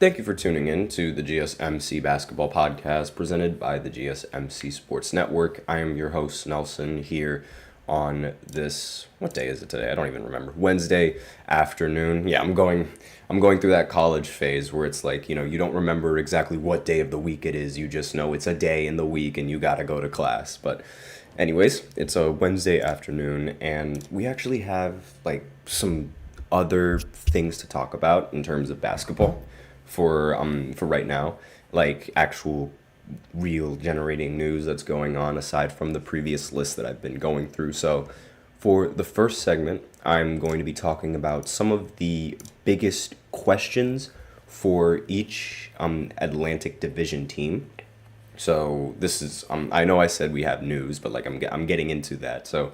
Thank you for tuning in to the GSMC Basketball Podcast presented by the GSMC Sports Network. I am your host, Nelson, here on this, what day is it today? I don't even remember. Wednesday afternoon. Yeah, I'm going through that college phase where it's like, you don't remember exactly what day of the week it is. You just know it's a day in the week and you got to go to class. But anyways, it's a Wednesday afternoon and we actually have like some other things to talk about in terms of basketball for right now, like actual real generating news that's going on aside from the previous list that I've been going through. So for the first segment, I'm going to be talking about some of the biggest questions for each Atlantic Division team. So this is I know I said we have news, but like I'm getting into that. So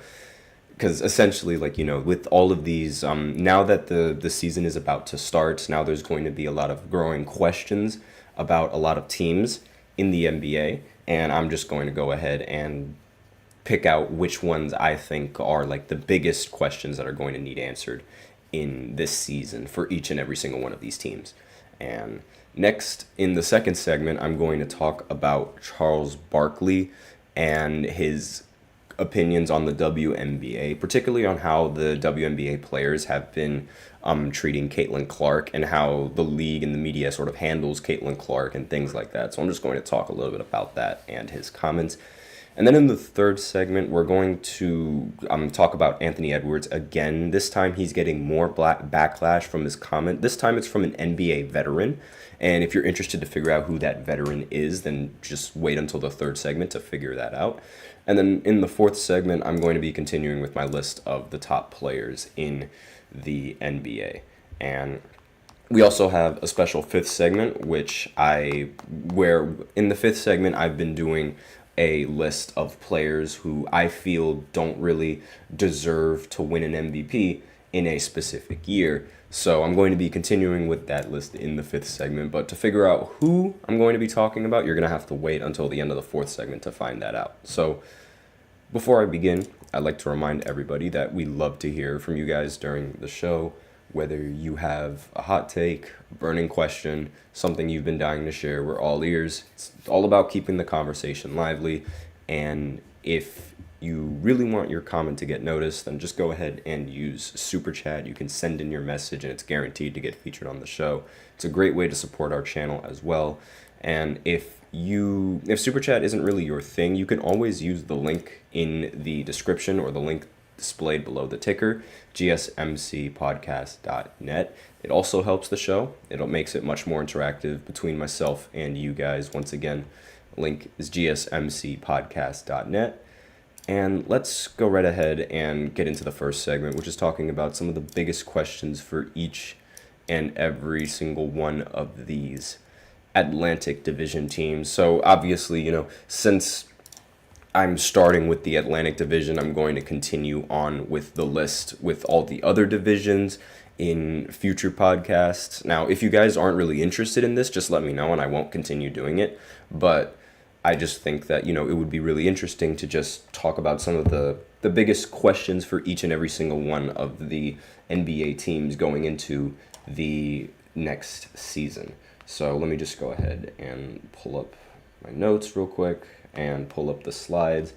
because essentially, with all of these, now that the season is about to start, now there's going to be a lot of growing questions about a lot of teams in the NBA, and I'm just going to go ahead and pick out which ones I think are like the biggest questions that are going to need answered in this season for each and every single one of these teams. And next, in the second segment, I'm going to talk about Charles Barkley and his opinions on the WNBA, particularly on how the WNBA players have been treating Caitlin Clark and how the league and the media sort of handles Caitlin Clark and things like that. So I'm just going to talk a little bit about that and his comments. And then in the third segment, we're going to talk about Anthony Edwards again. This time he's getting more backlash from his comment. This time it's from an NBA veteran. And if you're interested to figure out who that veteran is, then just wait until the third segment to figure that out. And then in the fourth segment, I'm going to be continuing with my list of the top players in the NBA. And we also have a special fifth segment, where in the fifth segment, I've been doing a list of players who I feel don't really deserve to win an MVP in a specific year. So I'm going to be continuing with that list in the fifth segment. But to figure out who I'm going to be talking about, you're going to have to wait until the end of the fourth segment to find that out. So before I begin, I'd like to remind everybody that we love to hear from you guys during the show, whether you have a hot take, a burning question, something you've been dying to share. We're all ears. It's all about keeping the conversation lively. And if you really want your comment to get noticed, then just go ahead and use Super Chat. You can send in your message and it's guaranteed to get featured on the show. It's a great way to support our channel as well. And if Super Chat isn't really your thing, you can always use the link in the description or the link displayed below the ticker, GSMCpodcast.net. It also helps the show. It makes it much more interactive between myself and you guys. Once again, link is GSMCpodcast.net. And let's go right ahead and get into the first segment, which is talking about some of the biggest questions for each and every single one of these Atlantic Division teams. So obviously, since I'm starting with the Atlantic Division, I'm going to continue on with the list with all the other divisions in future podcasts. Now, if you guys aren't really interested in this, just let me know and I won't continue doing it. But I just think that, it would be really interesting to just talk about some of the biggest questions for each and every single one of the NBA teams going into the next season. So let me just go ahead and pull up my notes real quick and pull up the slides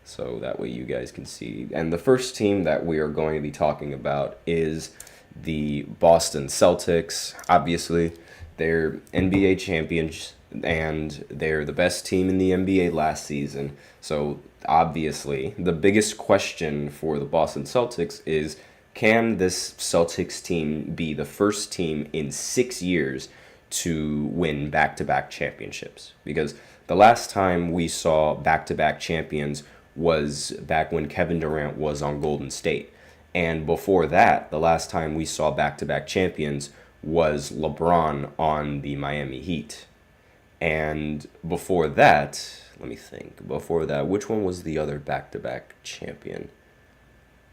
so that way you guys can see. And the first team that we are going to be talking about is the Boston Celtics. Obviously, they're NBA champions and they're the best team in the NBA last season. So obviously, the biggest question for the Boston Celtics is, can this Celtics team be the first team in 6 years to win back-to-back championships? Because the last time we saw back-to-back champions was back when Kevin Durant was on Golden State. And before that, the last time we saw back-to-back champions was LeBron on the Miami Heat. And before that, let me think. Before that, which one was the other back-to-back champion?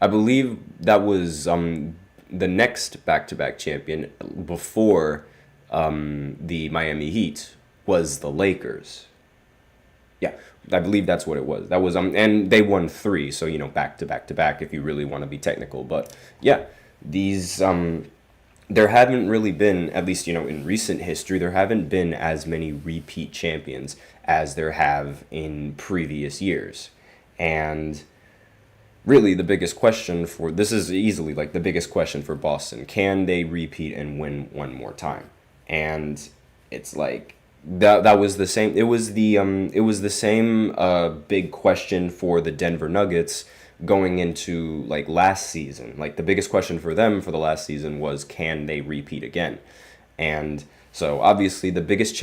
I believe that was the next back-to-back champion before the Miami Heat was the Lakers. Yeah, I believe that's what it was. That was and they won 3, so back to back to back if you really want to be technical. But yeah, these there haven't really been, at least, in recent history, there haven't been as many repeat champions as there have in previous years. And really, the biggest question for this is easily like the biggest question for Boston. Can they repeat and win one more time? And it's like that was the same. It was the same big question for the Denver Nuggets going into like last season. Like the biggest question for them for the last season was, can they repeat again? And so obviously the biggest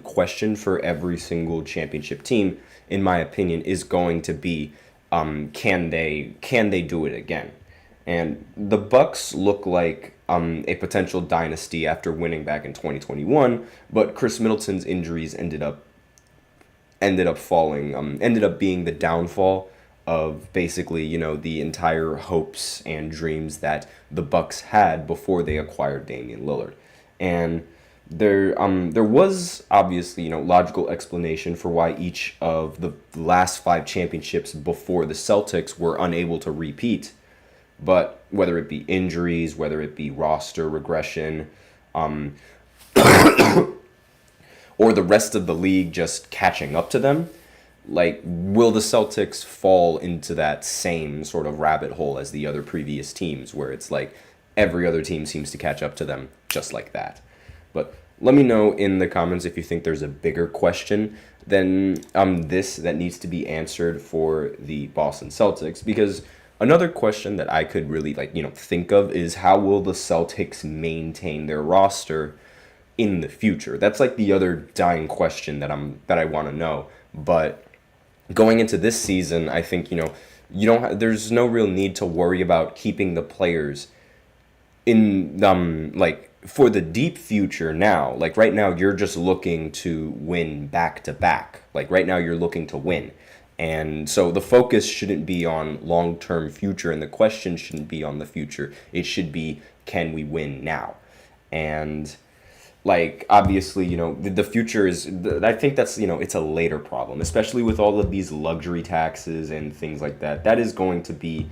question for every single championship team, in my opinion, is going to be, can they do it again? And the Bucks look like a potential dynasty after winning back in 2021, but Chris Middleton's injuries ended up being the downfall of basically, the entire hopes and dreams that the Bucks had before they acquired Damian Lillard. And there was obviously, logical explanation for why each of the last 5 championships before the Celtics were unable to repeat. But whether it be injuries, whether it be roster regression, or the rest of the league just catching up to them, like, will the Celtics fall into that same sort of rabbit hole as the other previous teams, where it's like every other team seems to catch up to them just like that? But let me know in the comments if you think there's a bigger question than this that needs to be answered for the Boston Celtics, because another question that I could really think of is, how will the Celtics maintain their roster in the future? That's like the other dying question that I want to know. But going into this season, I think there's no real need to worry about keeping the players in for the deep future now. Like right now, you're just looking to win back to back. Like right now, you're looking to win. And so the focus shouldn't be on long-term future, and the question shouldn't be on the future. It should be, can we win now? And like, obviously, the future is, I think that's, it's a later problem, especially with all of these luxury taxes and things like that. That is going to be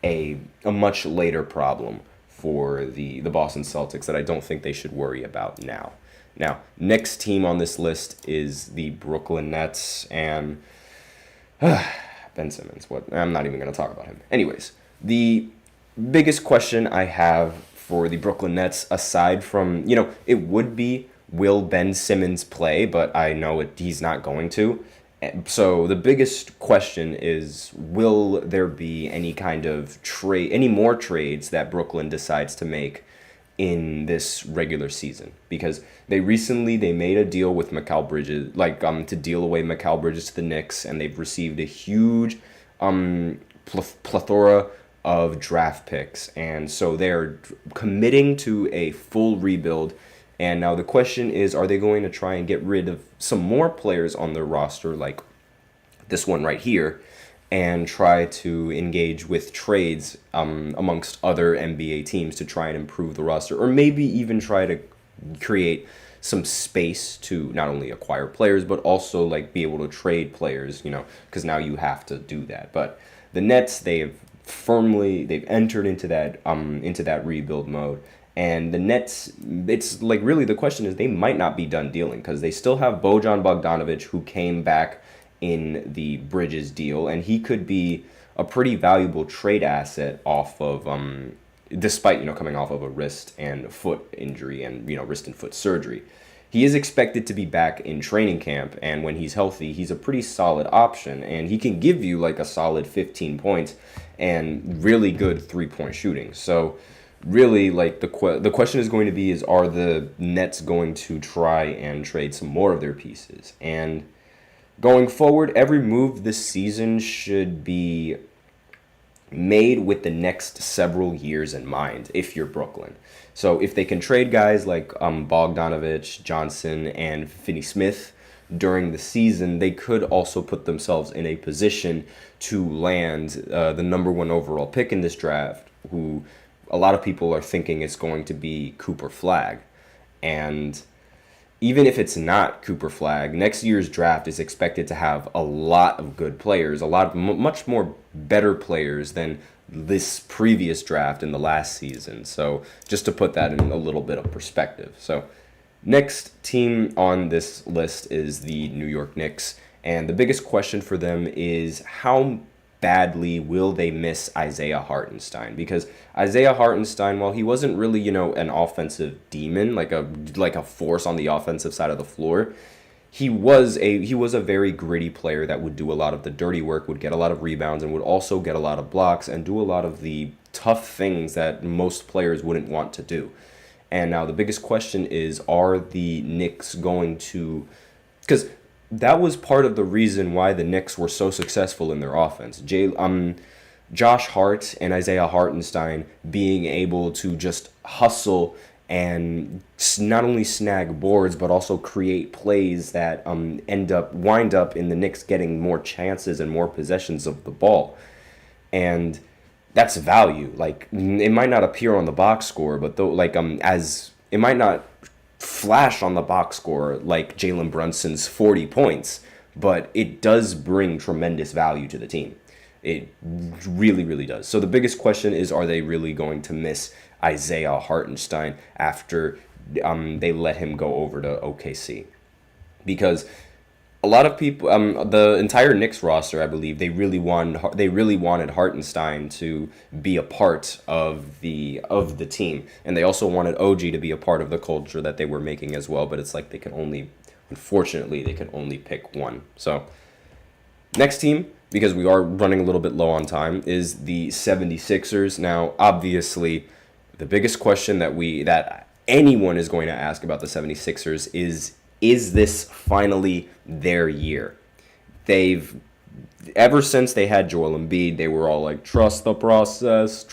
a much later problem for the Boston Celtics that I don't think they should worry about now. Now, next team on this list is the Brooklyn Nets, and Ben Simmons. What? I'm not even going to talk about him. Anyways, the biggest question I have for the Brooklyn Nets, aside from, it would be, will Ben Simmons play? But I know he's not going to. So the biggest question is, will there be any kind of any more trades that Brooklyn decides to make in this regular season? Because they made a deal with Mikal Bridges, to deal away Mikal Bridges to the Knicks, and they've received a huge plethora of draft picks, and so they're committing to a full rebuild. And now the question is, are they going to try and get rid of some more players on their roster, like this one right here, and try to engage with trades amongst other NBA teams to try and improve the roster, or maybe even try to create some space to not only acquire players, but also be able to trade players, because now you have to do that. But the Nets, they've entered into that rebuild mode. And the Nets, it's really the question is, they might not be done dealing, because they still have Bojan Bogdanovic, who came back in the Bridges deal, and he could be a pretty valuable trade asset off of despite coming off of a wrist and foot injury and wrist and foot surgery. He is expected to be back in training camp, and when he's healthy, he's a pretty solid option, and he can give you a solid 15 points and really good 3-point shooting. So really, the question is going to be, are the Nets going to try and trade some more of their pieces? And going forward, every move this season should be made with the next several years in mind if you're Brooklyn. So if they can trade guys like Bogdanovich, Johnson, and Finney-Smith during the season, they could also put themselves in a position to land the number 1 overall pick in this draft, who a lot of people are thinking it's going to be Cooper Flagg. And even if it's not Cooper Flagg, next year's draft is expected to have a lot of good players, much more better players than this previous draft in the last season. So just to put that in a little bit of perspective. So next team on this list is the New York Knicks. And the biggest question for them is how badly will they miss Isaiah Hartenstein? Because Isaiah Hartenstein, while he wasn't really, an offensive demon, like a force on the offensive side of the floor, he was a very gritty player that would do a lot of the dirty work, would get a lot of rebounds, and would also get a lot of blocks and do a lot of the tough things that most players wouldn't want to do. And now the biggest question is, are the Knicks going to... Because that was part of the reason why the Knicks were so successful in their offense. Josh Hart and Isaiah Hartenstein being able to just hustle and not only snag boards but also create plays that wind up in the Knicks getting more chances and more possessions of the ball. And that's value. Like, it might not appear on the box score, but as it might not flash on the box score like Jalen Brunson's 40 points, but it does bring tremendous value to the team. It really, really does. So the biggest question is, are they really going to miss Isaiah Hartenstein after they let him go over to OKC? Because a lot of people, the entire Knicks roster, I believe, they really wanted Hartenstein to be a part of the team, and they also wanted OG to be a part of the culture that they were making as well. But it's like unfortunately, they can only pick one. So next team, because we are running a little bit low on time, is the 76ers. Now, obviously, the biggest question that anyone is going to ask about the 76ers is this finally their year? Ever since they had Joel Embiid, they were all like, trust the process.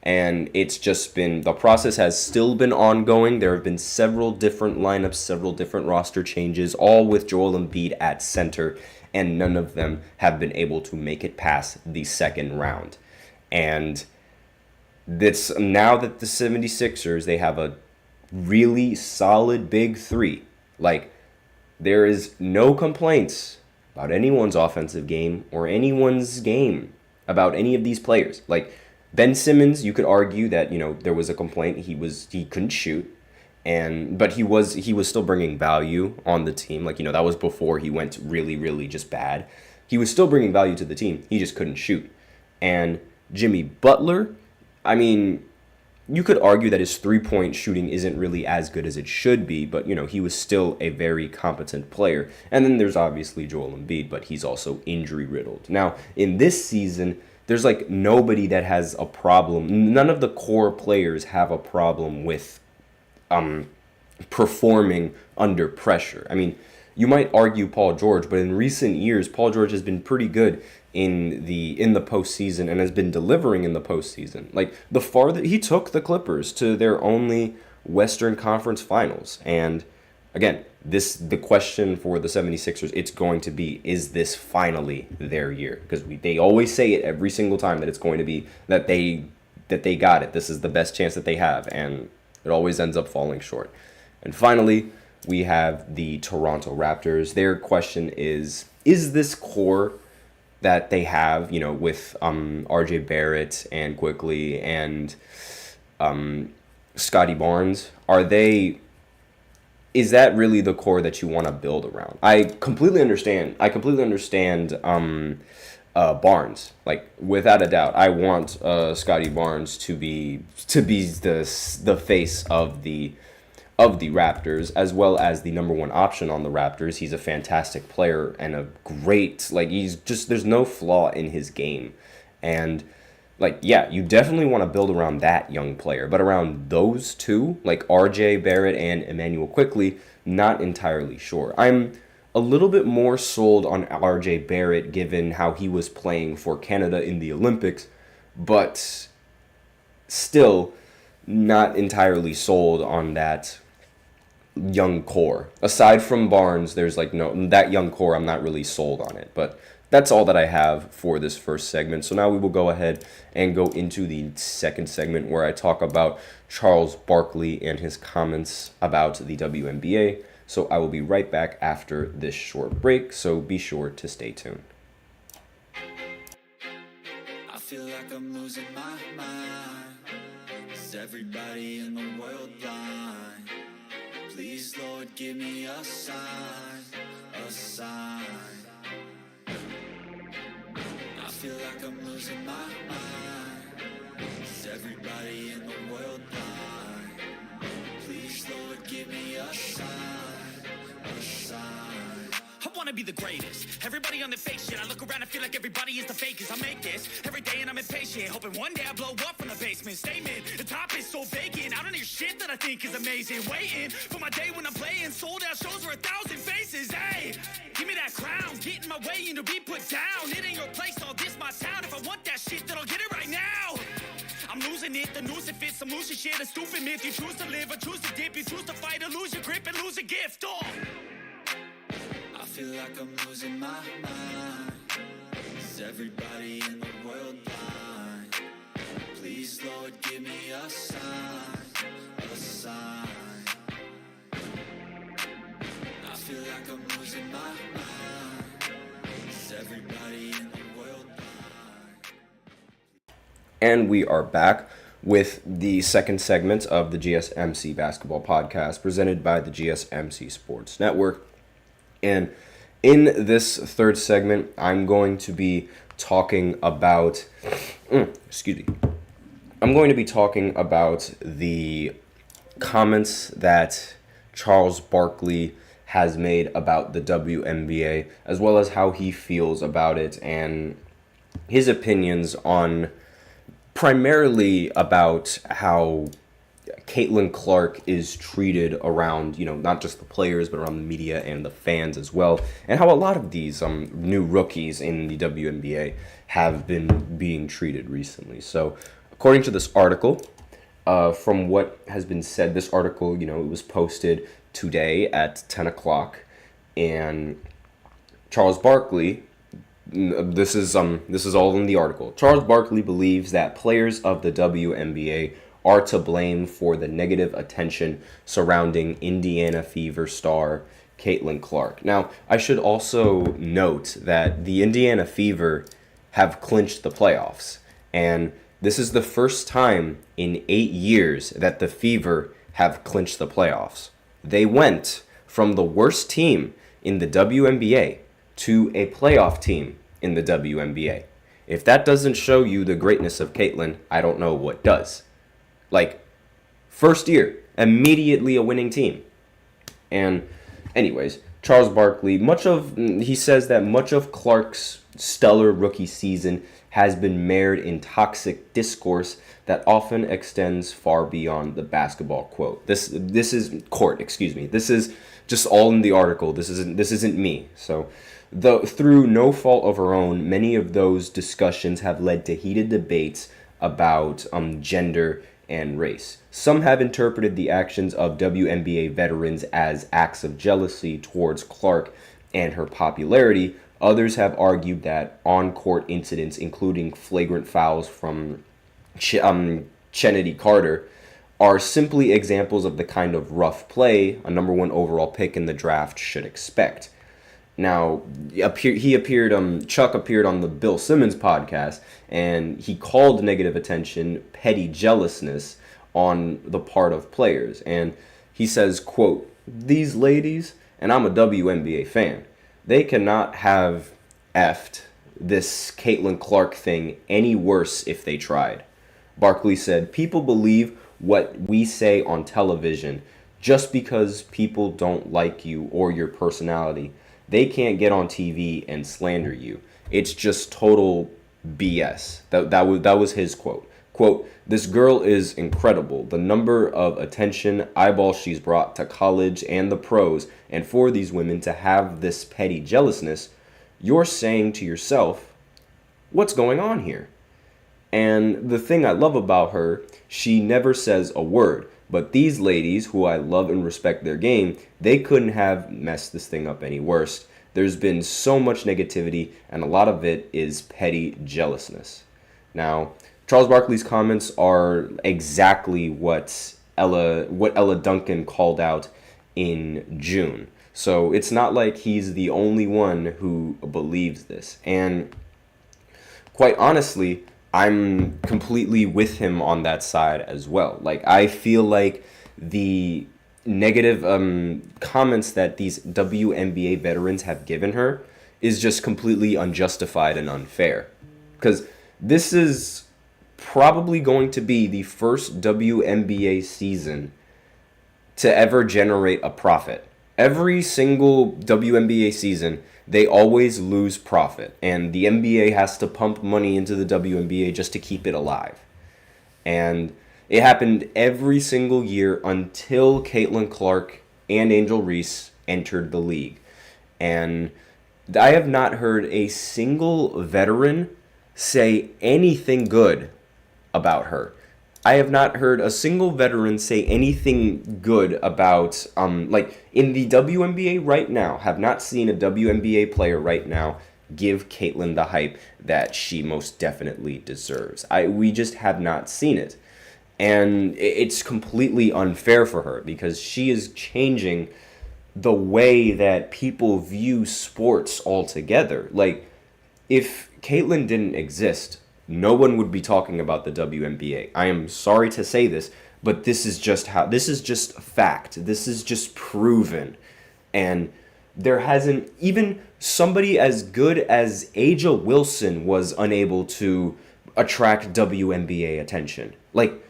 And it's just been, the process has still been ongoing. There have been several different lineups, several different roster changes, all with Joel Embiid at center, and none of them have been able to make it past the second round. And now that the 76ers, they have a really solid big three. Like, there is no complaints about anyone's offensive game or anyone's game about any of these players. Like, Ben Simmons, you could argue that, there was a complaint. He couldn't shoot, but he was still bringing value on the team. Like, that was before he went really, really just bad. He was still bringing value to the team. He just couldn't shoot. And Jimmy Butler, I mean, you could argue that his three-point shooting isn't really as good as it should be, but, he was still a very competent player. And then there's obviously Joel Embiid, but he's also injury-riddled. Now, in this season, there's, nobody that has a problem. None of the core players have a problem with performing under pressure. I mean, you might argue Paul George, but in recent years, Paul George has been pretty good in the postseason and has been delivering in the postseason. Like, he took the Clippers to their only Western Conference Finals. And again, the question for the 76ers, it's going to be, is this finally their year? Because they always say it every single time that it's going to be that they got it. This is the best chance that they have, and it always ends up falling short. And finally, we have the Toronto Raptors. Their question is this core that they have, with R.J. Barrett and Quickly and Scotty Barnes, is that really the core that you want to build around? I completely understand Barnes, like, without a doubt. I want Scotty Barnes to be the face of the Raptors, as well as the number one option on the Raptors. He's a fantastic player and a great, there's no flaw in his game. And, you definitely want to build around that young player, but around those two, like RJ Barrett and Emmanuel Quickly, not entirely sure. I'm a little bit more sold on RJ Barrett given how he was playing for Canada in the Olympics, but still not entirely sold on that young core. Aside from Barnes, there's that young core, I'm not really sold on it. But that's all that I have for this first segment. So now we will go ahead and go into the second segment, where I talk about Charles Barkley and his comments about the WNBA. So I will be right back after this short break, so be sure to stay tuned. like I'm losing my mind. Is everybody in the world blind? Please, Lord, give me a sign, a sign. I feel like I'm losing my mind. Is everybody in the world blind? Please, Lord, give me a sign, a sign. I wanna be the greatest. Everybody on the fake shit. I look around and feel like everybody is the fakest. I make this every day and I'm impatient, hoping one day I blow up from the basement. Statement, the top is so vacant. I don't hear shit that I think is amazing. Waiting for my day when I'm playing sold out shows for 1,000 faces. Hey, give me that crown, get in my way and to be put down. It ain't your place, all this my town. If I want that shit, then I'll get it right now. I'm losing it, the noose it fits. I'm losing shit, a stupid myth. You choose to live or choose to dip. You choose to fight or lose your grip and lose a gift. Oh. I feel like I'm losing my mind. Is everybody in the world blind? Please, Lord, give me a sign, a sign. I feel like I'm losing my mind. Is everybody in the world blind? And we are back with the second segment of the GSMC Basketball Podcast presented by the GSMC Sports Network. And in this third segment, I'm going to be talking about, I'm going to be talking about the comments that Charles Barkley has made about the WNBA, as well as how he feels about it and his opinions on primarily about how Caitlin Clark is treated around, not just the players, but around the media and the fans as well, and how a lot of these new rookies in the WNBA have been being treated recently. So, according to this article, from what has been said, this article, it was posted today at 10 o'clock, and Charles Barkley, this is all in the article. Charles Barkley believes that players of the WNBA are to blame for the negative attention surrounding Indiana Fever star Caitlin Clark. Now, I should also note that the Indiana Fever have clinched the playoffs, and this is the first time in 8 years that the Fever have clinched the playoffs. They went from the worst team in the WNBA to a playoff team in the WNBA. If that doesn't show you the greatness of Caitlin, I don't know what does. First year, immediately a winning team. And anyways, Charles Barkley, he says that much of Clark's stellar rookie season has been mired in toxic discourse that often extends far beyond the basketball quote. This is court, excuse me. This is just all in the article. This isn't me. So, through no fault of her own, many of those discussions have led to heated debates about gender and race. Some have interpreted the actions of WNBA veterans as acts of jealousy towards Clark and her popularity. Others have argued that on-court incidents, including flagrant fouls from Chennedy Carter, are simply examples of the kind of rough play a number one overall pick in the draft should expect. Now, Chuck appeared on the Bill Simmons podcast, and he called negative attention petty jealousness on the part of players. And he says, quote, "These ladies, and I'm a WNBA fan, they cannot have effed this Caitlin Clark thing any worse if they tried." Barkley said, "People believe what we say on television just because people don't like you or your personality. They can't get on TV and slander you. It's just total BS." That was his quote. Quote, "This girl is incredible. The number of attention, eyeballs she's brought to college and the pros, and for these women to have this petty jealousness, you're saying to yourself, what's going on here? And the thing I love about her, she never says a word. But these ladies, who I love and respect their game, they couldn't have messed this thing up any worse. There's been so much negativity, and a lot of it is petty jealousness." Now, Charles Barkley's comments are exactly what Ella Duncan called out in June. So it's not like he's the only one who believes this. And quite honestly, I'm completely with him on that side as well. Like, I feel like the negative comments that these WNBA veterans have given her is just completely unjustified and unfair. Because this is probably going to be the first WNBA season to ever generate a profit. Every single WNBA season, they always lose profit, and the NBA has to pump money into the WNBA just to keep it alive. And it happened every single year until Caitlin Clark and Angel Reese entered the league. And I have not heard a single veteran say anything good about her. I have not heard a single veteran say anything good about, like, in the WNBA right now, have not seen a WNBA player right now give Caitlin the hype that she most definitely deserves. We just have not seen it. And it's completely unfair for her because she is changing the way that people view sports altogether. Like, if Caitlin didn't exist, no one would be talking about the WNBA. I am sorry to say this, but this is just fact. This is just proven. And there hasn't, even somebody as good as Aja Wilson was unable to attract WNBA attention. Like,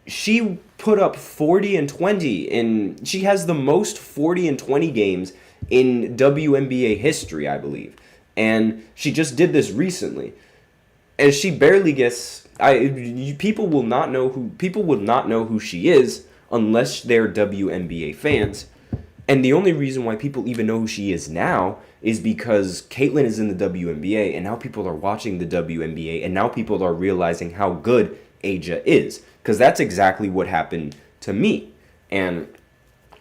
she put up 40 and 20 she has the most 40 and 20 games in WNBA history, I believe. And she just did this recently. And she barely gets. People will not know who she is unless they're WNBA fans. And the only reason why people even know who she is now is because Caitlin is in the WNBA, and now people are watching the WNBA, and now people are realizing how good Aja is. Because that's exactly what happened to me. And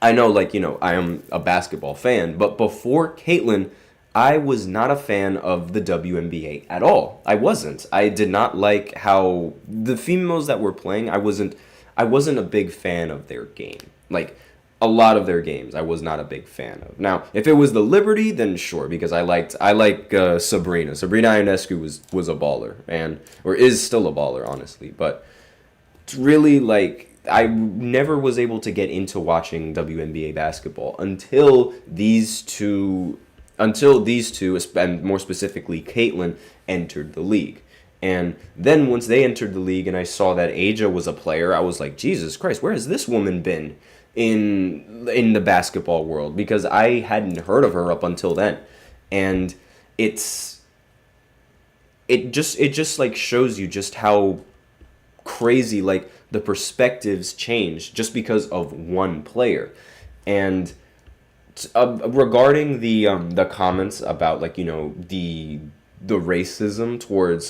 I know, like, I am a basketball fan, but before Caitlin, I was not a fan of the WNBA at all. I wasn't. I did not like how the females that were playing, I wasn't a big fan of their game. Like, a lot of their games I was not a big fan of. Now, if it was the Liberty, then sure, because I like Sabrina. Sabrina Ionescu was a baller, or is still a baller, honestly. But it's really, like, I never was able to get into watching WNBA basketball until these two, and more specifically Caitlin, entered the league. And then once they entered the league and I saw that Aja was a player, I was like, Jesus Christ, where has this woman been in the basketball world? Because I hadn't heard of her up until then. And it just like shows you just how crazy, like, the perspectives change just because of one player. And regarding the comments about, like, the racism towards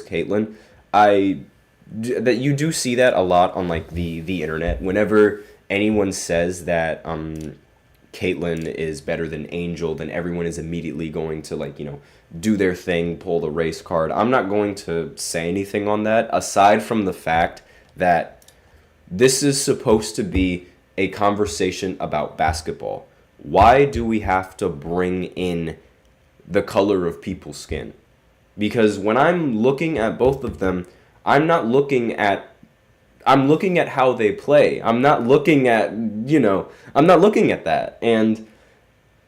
Caitlin, that you do see that a lot on, like, the internet. Whenever anyone says that Caitlin is better than Angel, then everyone is immediately going to, like, do their thing, pull the race card. I'm not going to say anything on that, aside from the fact that this is supposed to be a conversation about basketball. Why do we have to bring in the color of people's skin? Because when I'm looking at both of them, I'm looking at how they play. I'm not looking at that. And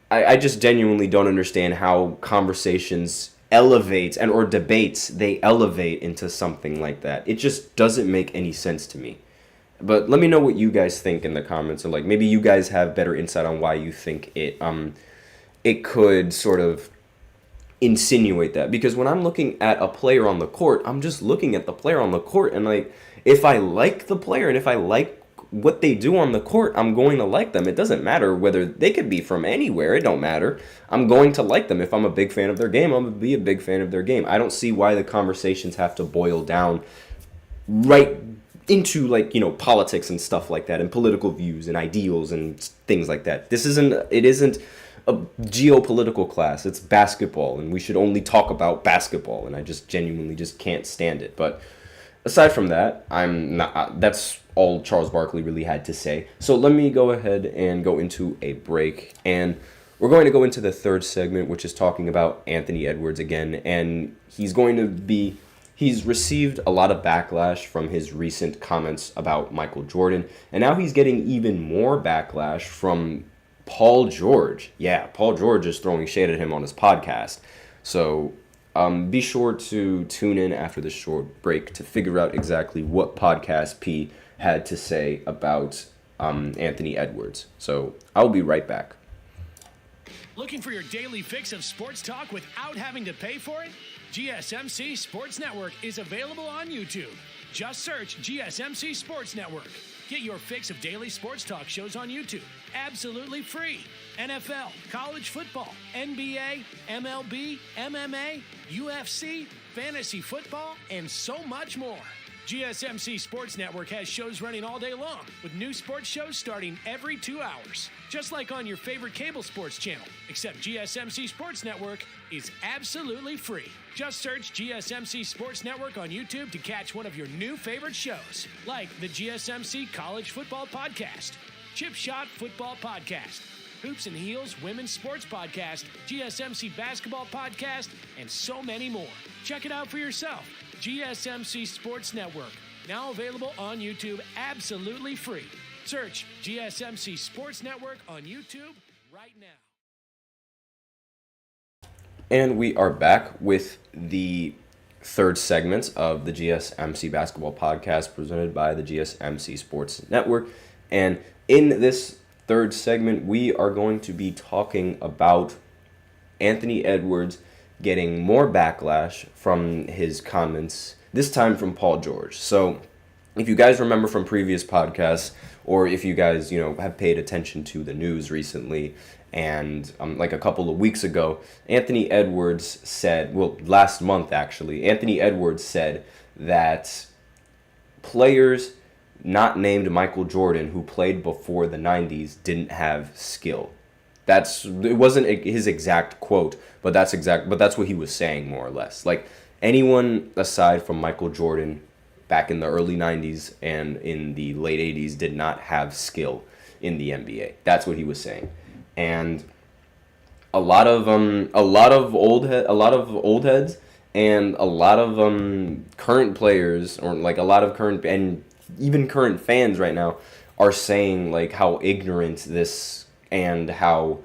I just genuinely don't understand how conversations elevate or debates, they elevate into something like that. It just doesn't make any sense to me. But let me know what you guys think in the comments, or, like, maybe you guys have better insight on why you think it could sort of insinuate that. Because when I'm looking at a player on the court, I'm just looking at the player on the court, and, like, if I like the player and if I like what they do on the court, I'm going to like them. It doesn't matter whether they could be from anywhere. It don't matter. I'm going to like them. If I'm a big fan of their game, I'm going to be a big fan of their game. I don't see why the conversations have to boil down right into, like, politics and stuff like that, and political views and ideals and things like that. It isn't a geopolitical class. It's basketball, and we should only talk about basketball, and I just genuinely just can't stand it. But aside from that, that's all Charles Barkley really had to say. So let me go ahead and go into a break, and we're going to go into the third segment, which is talking about Anthony Edwards again, and he's going to be he's received a lot of backlash from his recent comments about Michael Jordan, and now he's getting even more backlash from Paul George. Yeah, Paul George is throwing shade at him on his podcast. So be sure to tune in after this short break to figure out exactly what Podcast P had to say about Anthony Edwards. So I'll be right back. Looking for your daily fix of sports talk without having to pay for it? GSMC Sports Network is available on YouTube. Just search GSMC Sports Network. Get your fix of daily sports talk shows on YouTube, absolutely free. NFL, college football, NBA, MLB, MMA, UFC, fantasy football, and so much more. GSMC Sports Network has shows running all day long, with new sports shows starting every 2 hours. Just like on your favorite cable sports channel, except GSMC Sports Network is absolutely free. Just search GSMC Sports Network on YouTube to catch one of your new favorite shows, like the GSMC College Football Podcast, Chip Shot Football Podcast, Hoops and Heels Women's Sports Podcast, GSMC Basketball Podcast, and so many more. Check it out for yourself. GSMC Sports Network, now available on YouTube absolutely free. Search GSMC Sports Network on YouTube right now. And we are back with the third segment of the GSMC Basketball Podcast presented by the GSMC Sports Network. And in this third segment, we are going to be talking about Anthony Edwards getting more backlash from his comments, this time from Paul George. So if you guys remember from previous podcasts, or if you guys, have paid attention to the news recently, and like a couple of weeks ago, Anthony Edwards said, last month actually, Anthony Edwards said that players not named Michael Jordan who played before the 90s didn't have skill. It wasn't his exact quote, but that's what he was saying more or less. Like anyone aside from Michael Jordan back in the early 90s and in the late 80s did not have skill in the NBA. That's what he was saying. And a lot of old heads and a lot of current players, or like a lot of current and even current fans right now, are saying like how ignorant this and how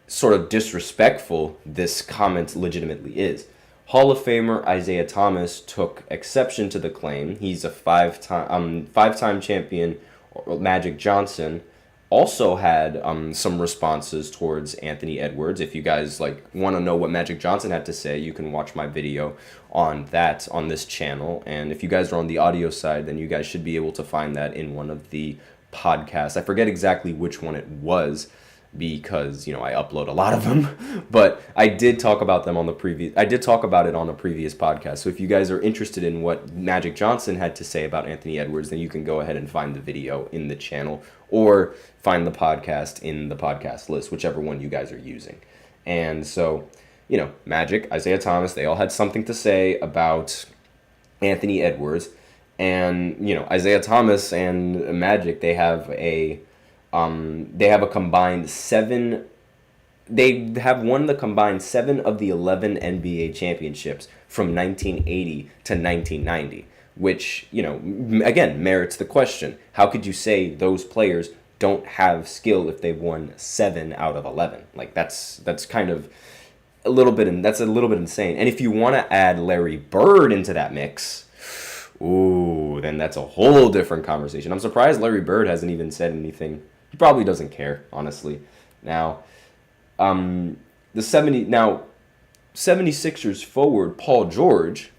sort of disrespectful this comment legitimately is. Hall of Famer Isaiah Thomas took exception to the claim. He's a five-time champion. Magic Johnson also had some responses towards Anthony Edwards. If you guys want to know what Magic Johnson had to say, you can watch my video on that on this channel. And if you guys are on the audio side, then you guys should be able to find that in one of the podcasts. I forget exactly which one it was, because I upload a lot of them, but I did talk about it on a previous podcast. So if you guys are interested in what Magic Johnson had to say about Anthony Edwards, then you can go ahead and find the video in the channel or find the podcast in the podcast list, whichever one you guys are using. And so, Magic, Isaiah Thomas, they all had something to say about Anthony Edwards. And, Isaiah Thomas and Magic, they have a combined 7. They have won the combined 7 of the 11 NBA championships from 1980 to 1990, which, again, merits the question. How could you say those players don't have skill if they've won 7 out of 11? Like, that's kind of a little bit insane. And if you want to add Larry Bird into that mix, then that's a whole different conversation. I'm surprised Larry Bird hasn't even said anything. He probably doesn't care, honestly. Now, 76ers forward Paul George,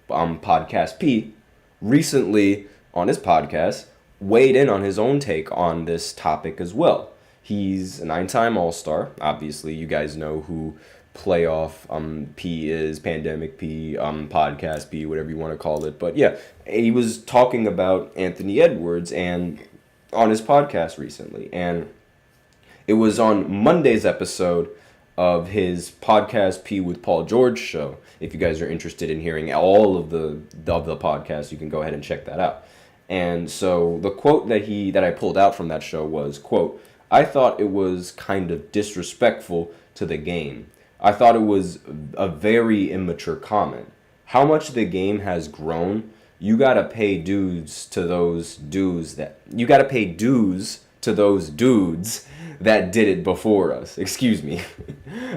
Podcast P, recently on his podcast weighed in on his own take on this topic as well. He's a 9-time All-Star. Obviously, you guys know who Playoff P is, Pandemic P, Podcast P, whatever you want to call it. But yeah, he was talking about Anthony Edwards and on his podcast recently, and it was on Monday's episode of his Podcast P with Paul George show. If you guys are interested in hearing all of the podcast, you can go ahead and check that out. And so the quote that I pulled out from that show was, quote, "I thought it was kind of disrespectful to the game. I thought it was a very immature comment. how much the game has grown, you gotta pay dues to those dudes that did it before us. Excuse me.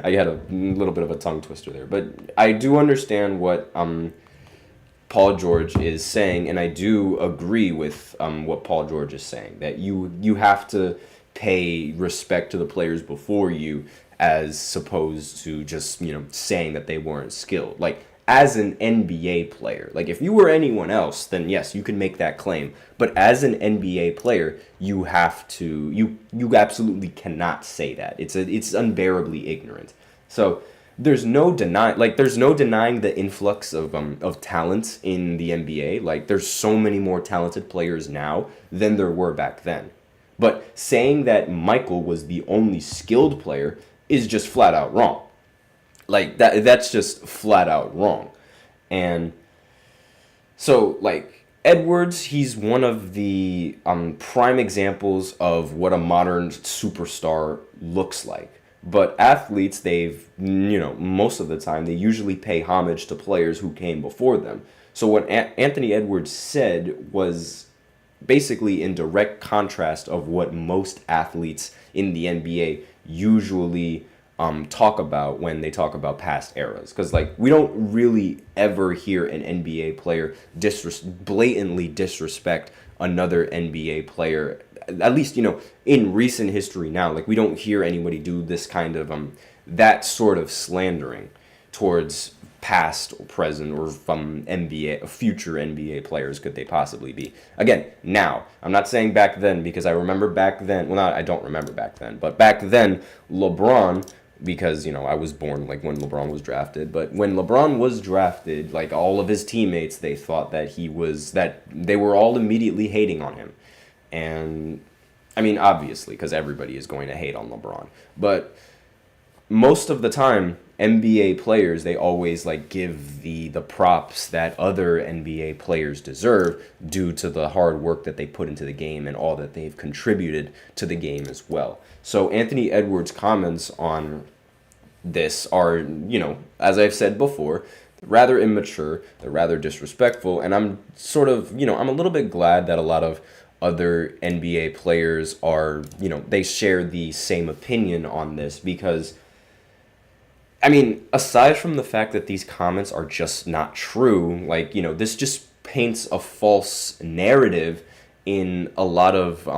I had a little bit of a tongue twister there. But I do understand what Paul George is saying, and I do agree with what Paul George is saying, that you have to pay respect to the players before you, as opposed to just, saying that they weren't skilled. Like, as an NBA player, like if you were anyone else, then yes, you can make that claim. But as an NBA player, you have to, you absolutely cannot say that. It's unbearably ignorant. So there's no denying the influx of talent in the NBA. Like, there's so many more talented players now than there were back then. But saying that Michael was the only skilled player is just flat out wrong. Like, that's just flat out wrong. And so, like, Edwards, he's one of the prime examples of what a modern superstar looks like. But athletes, most of the time, they usually pay homage to players who came before them. So what Anthony Edwards said was basically in direct contrast of what most athletes in the NBA usually talk about when they talk about past eras. Because, like, we don't really ever hear an NBA player blatantly disrespect another NBA player, at least, in recent history now. Like, we don't hear anybody do this kind of, that sort of slandering towards past or present or from future NBA players could they possibly be. Again, now, I'm not saying back then, because I remember back then, I don't remember back then, but back then, LeBron, because, I was born, like, when LeBron was drafted, but when LeBron was drafted, like, all of his teammates, they thought that they were all immediately hating on him. And, I mean, obviously, because everybody is going to hate on LeBron, but most of the time, NBA players, they always, like, give the props that other NBA players deserve due to the hard work that they put into the game and all that they've contributed to the game as well. So Anthony Edwards' comments on this are, as I've said before, rather immature, they're rather disrespectful, and I'm sort of, I'm a little bit glad that a lot of other NBA players are, they share the same opinion on this, because, I mean, aside from the fact that these comments are just not true, like, this just paints a false narrative in a lot of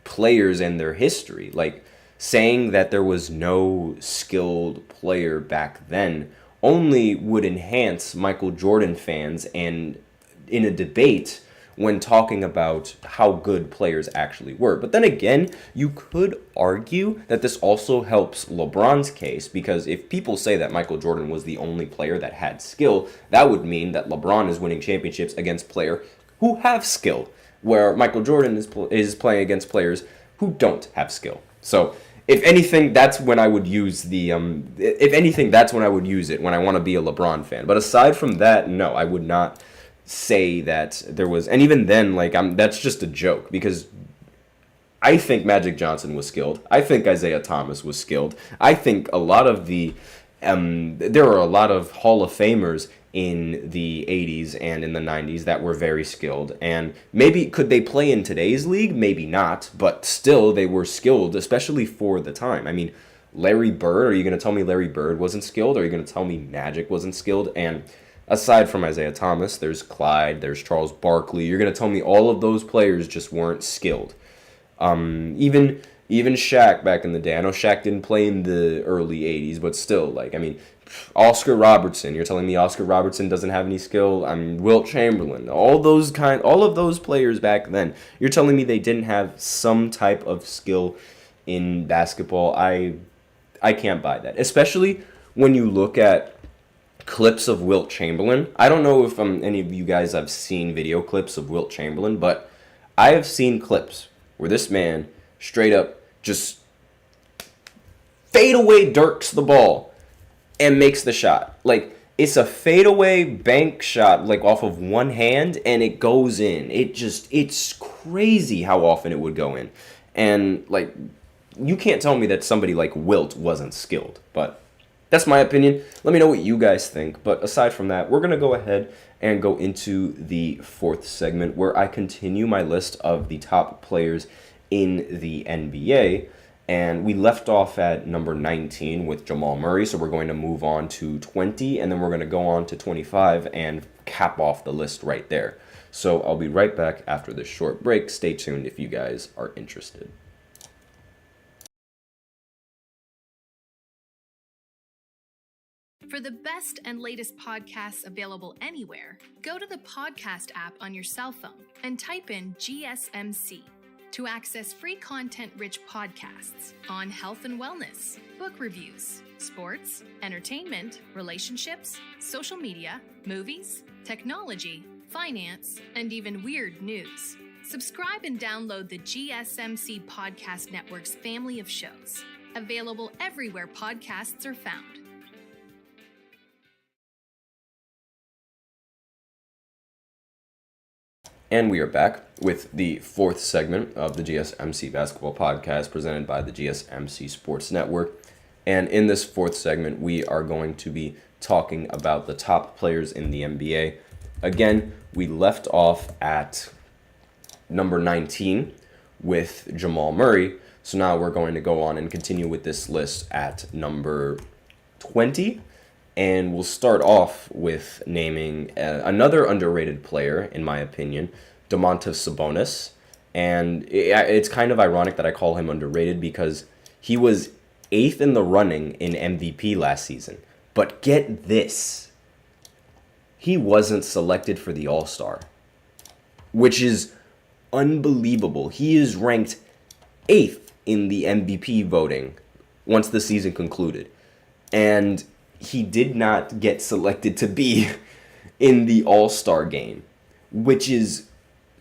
players and their history. Like, saying that there was no skilled player back then only would enhance Michael Jordan fans and in a debate when talking about how good players actually were. But then again, you could argue that this also helps LeBron's case, because if people say that Michael Jordan was the only player that had skill, that would mean that LeBron is winning championships against players who have skill, where Michael Jordan is playing against players who don't have skill. So, if anything, that's when I would use that's when I would use it, when I want to be a LeBron fan. But aside from that, no, I would not say that there was, and even then, like, that's just a joke, because I think Magic Johnson was skilled. I think Isaiah Thomas was skilled. I think a lot of there are a lot of Hall of Famers in the 80s and in the 90s that were very skilled. And maybe, could they play in today's league? Maybe not, but still, they were skilled, especially for the time. I mean, Larry Bird, are you going to tell me Larry Bird wasn't skilled? Or are you going to tell me Magic wasn't skilled? And aside from Isaiah Thomas, there's Clyde, there's Charles Barkley. You're going to tell me all of those players just weren't skilled. Even Shaq back in the day. I know Shaq didn't play in the early 80s, but still, like, I mean, Oscar Robertson. You're telling me Oscar Robertson doesn't have any skill? I mean, Wilt Chamberlain. All of those players back then. You're telling me they didn't have some type of skill in basketball? I can't buy that. Especially when you look at clips of Wilt Chamberlain. I don't know if any of you guys have seen video clips of Wilt Chamberlain, but I have seen clips where this man straight up just fadeaway dirks the ball and makes the shot. Like, it's a fadeaway bank shot, like, off of one hand, and it goes in. It's crazy how often it would go in. And, like, you can't tell me that somebody like Wilt wasn't skilled, but That's my opinion. Let me know what you guys think. But aside from that, we're going to go ahead and go into the fourth segment where I continue my list of the top players in the NBA. And we left off at number 19 with Jamal Murray. So we're going to move on to 20, and then we're going to go on to 25 and cap off the list right there. So I'll be right back after this short break. Stay tuned if you guys are interested. For the best and latest podcasts available anywhere, go to the podcast app on your cell phone and type in GSMC to access free content-rich podcasts on health and wellness, book reviews, sports, entertainment, relationships, social media, movies, technology, finance, and even weird news. Subscribe and download the GSMC Podcast Network's family of shows, available everywhere podcasts are found. And we are back with the fourth segment of the GSMC Basketball Podcast presented by the GSMC Sports Network. And in this fourth segment, we are going to be talking about the top players in the NBA. Again, we left off at number 19 with Jamal Murray. So now we're going to go on and continue with this list at number 20. And we'll start off with naming another underrated player, in my opinion, Domantas Sabonis. And it's kind of ironic that I call him underrated because he was 8th in the running in MVP last season. But get this, he wasn't selected for the All-Star, which is unbelievable. He is ranked 8th in the MVP voting once the season concluded. And he did not get selected to be in the All-Star game, which is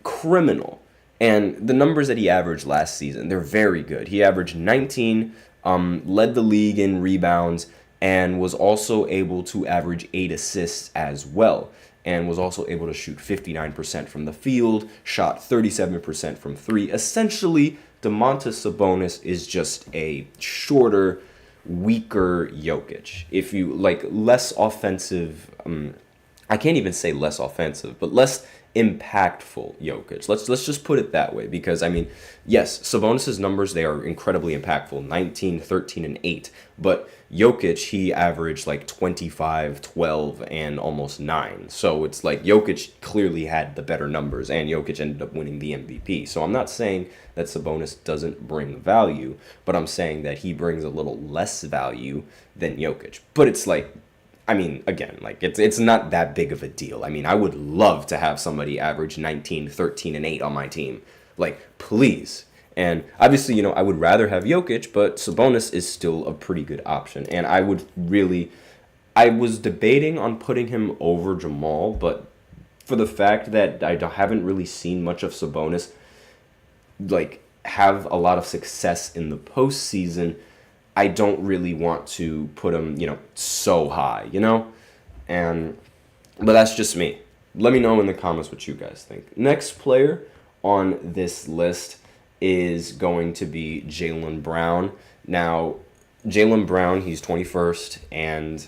criminal. And the numbers that he averaged last season, they're very good. He averaged 19, led the league in rebounds, and was also able to average 8 assists as well, and was also able to shoot 59% from the field, shot 37% from 3. Essentially, Domantas Sabonis is just a shorter, weaker Jokic. If you like, less offensive, I can't even say less offensive, but less impactful Jokic. Let's just put it that way, because I mean, yes, Sabonis's numbers, they are incredibly impactful, 19, 13, and 8, but Jokic, he averaged like 25, 12, and almost 9. So it's like Jokic clearly had the better numbers, and Jokic ended up winning the MVP. So I'm not saying that Sabonis doesn't bring value, but I'm saying that he brings a little less value than Jokic. But it's like, I mean, again, like it's not that big of a deal. I mean, I would love to have somebody average 19, 13, and 8 on my team. Like, please. And obviously, I would rather have Jokic, but Sabonis is still a pretty good option. And I was debating on putting him over Jamal, but for the fact that I haven't really seen much of Sabonis, like, have a lot of success in the postseason, I don't really want to put him, so high, but that's just me. Let me know in the comments what you guys think. Next player on this list is going to be Jaylen Brown. Now, Jaylen Brown, he's 21st, and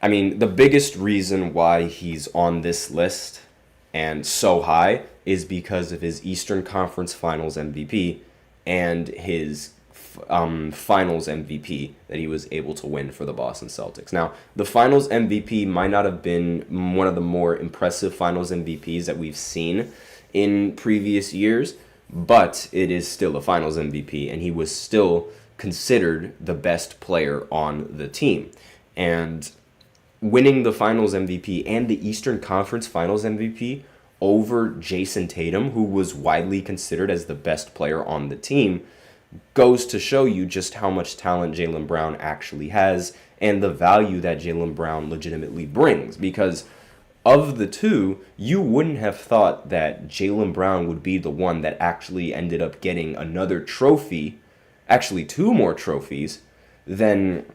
I mean, the biggest reason why he's on this list and so high is because of his Eastern Conference Finals MVP and his Finals MVP that he was able to win for the Boston Celtics. Now, the Finals MVP might not have been one of the more impressive Finals MVPs that we've seen in previous years, but it is still a Finals MVP, and he was still considered the best player on the team. And winning the Finals MVP and the Eastern Conference Finals MVP over Jason Tatum, who was widely considered as the best player on the team, goes to show you just how much talent Jaylen Brown actually has and the value that Jaylen Brown legitimately brings. Because of the two, you wouldn't have thought that Jaylen Brown would be the one that actually ended up getting another trophy, actually 2 more trophies, than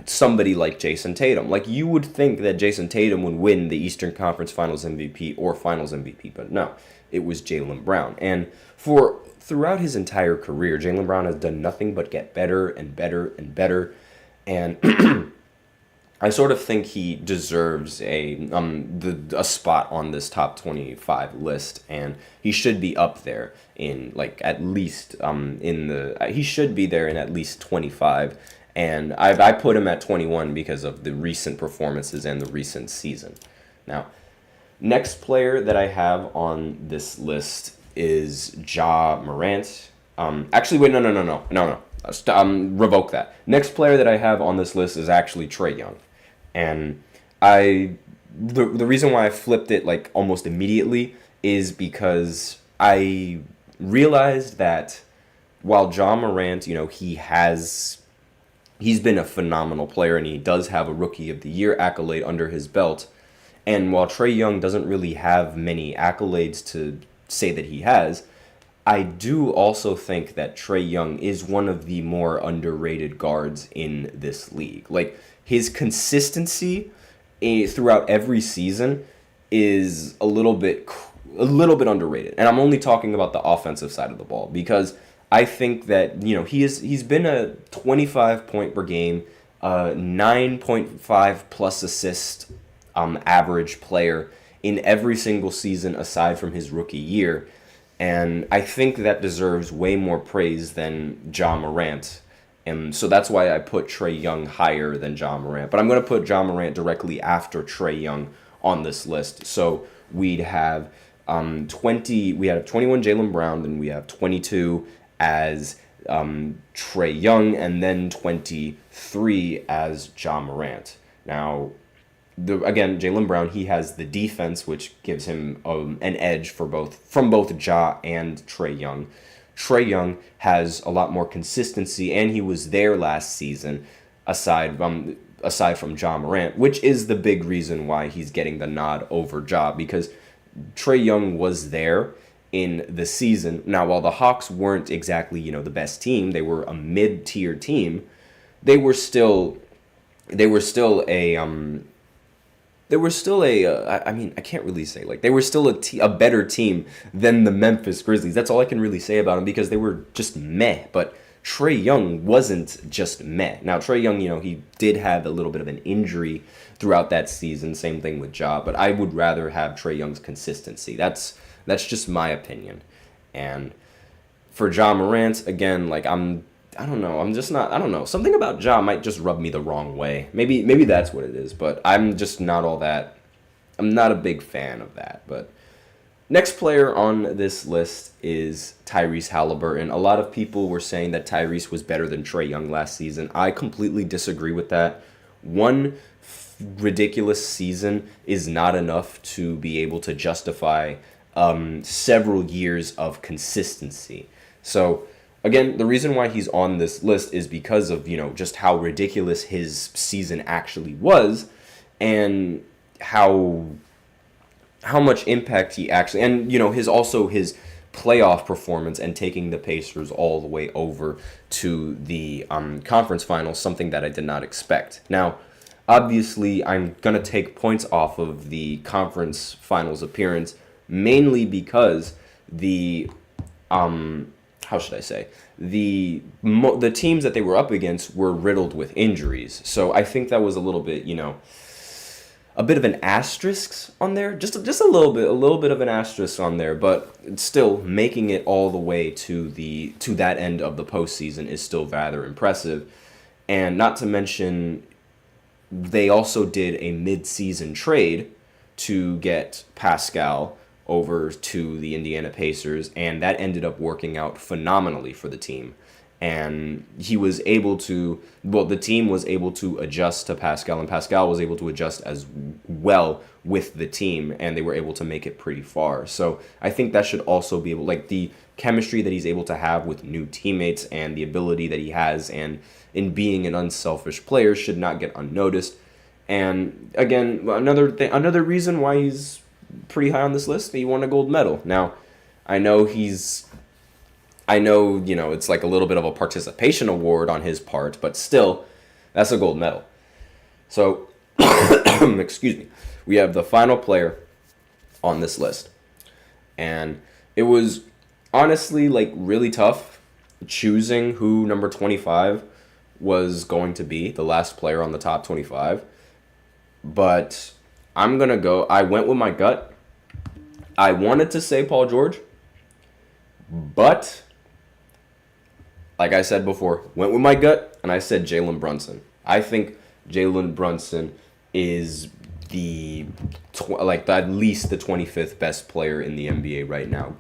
somebody like Jason Tatum. Like, you would think that Jason Tatum would win the Eastern Conference Finals MVP or Finals MVP, but no, it was Jaylen Brown. And throughout his entire career, Jaylen Brown has done nothing but get better and better and better. And I sort of think he deserves a spot on this top 25 list, and he should be up there in like at least he should be there in at least 25, and I put him at 21 because of the recent performances and the recent season. Now, next player that I have on this list is Ja Morant. Actually, wait, no. Revoke that. Next player that I have on this list is actually Trae Young. And the reason why I flipped it like almost immediately is because I realized that while Ja Morant, he's been a phenomenal player and he does have a Rookie of the Year accolade under his belt. And while Trae Young doesn't really have many accolades to say that he has, I do also think that Trae Young is one of the more underrated guards in this league. Like, his consistency throughout every season is a little bit underrated. And I'm only talking about the offensive side of the ball because I think that, he's been a 25 point per game, 9.5 plus assist average player in every single season aside from his rookie year. And I think that deserves way more praise than Ja Morant. And so that's why I put Trae Young higher than Ja Morant. But I'm going to put Ja Morant directly after Trae Young on this list. So we'd have 21 Jaylen Brown, then we have 22 as Trae Young, and then 23 as Ja Morant. Now, again, Jaylen Brown, he has the defense, which gives him an edge from both Ja and Trae Young. Trae Young has a lot more consistency, and he was there last season, aside from Ja Morant, which is the big reason why he's getting the nod over Ja, because Trae Young was there in the season. Now, while the Hawks weren't exactly, the best team, they were a mid-tier team, they were still a better team than the Memphis Grizzlies. That's all I can really say about them because they were just meh. But Trae Young wasn't just meh. Now, Trae Young, he did have a little bit of an injury throughout that season. Same thing with Ja. But I would rather have Trae Young's consistency. That's just my opinion. And for Ja Morant, again, I don't know. Something about Ja might just rub me the wrong way. Maybe that's what it is. But I'm just not all that. I'm not a big fan of that. But next player on this list is Tyrese Halliburton. A lot of people were saying that Tyrese was better than Trae Young last season. I completely disagree with that. One ridiculous season is not enough to be able to justify several years of consistency. So, again, the reason why he's on this list is because of, just how ridiculous his season actually was and how much impact he actually, and, his playoff performance and taking the Pacers all the way over to the conference finals, something that I did not expect. Now, obviously, I'm going to take points off of the conference finals appearance, mainly because the how should I say, the teams that they were up against were riddled with injuries. So I think that was a little bit, a bit of an asterisk on there, just a little bit of an asterisk on there, but still making it all the way to that end of the postseason is still rather impressive. And not to mention, they also did a mid-season trade to get Pascal over to the Indiana Pacers, and that ended up working out phenomenally for the team. And the team was able to adjust to Pascal, and Pascal was able to adjust as well with the team, and they were able to make it pretty far. So I think that should also be able, the chemistry that he's able to have with new teammates and the ability that he has and in being an unselfish player should not get unnoticed. And again, another reason why he's pretty high on this list, he won a gold medal. Now, I know, it's like a little bit of a participation award on his part, but still, that's a gold medal. So, excuse me, we have the final player on this list. And it was honestly, really tough choosing who number 25 was going to be the last player on the top 25. But I'm going to go. I went with my gut. I wanted to say Paul George. But, like I said before, went with my gut, and I said Jalen Brunson. I think Jalen Brunson is at least the 25th best player in the NBA right now,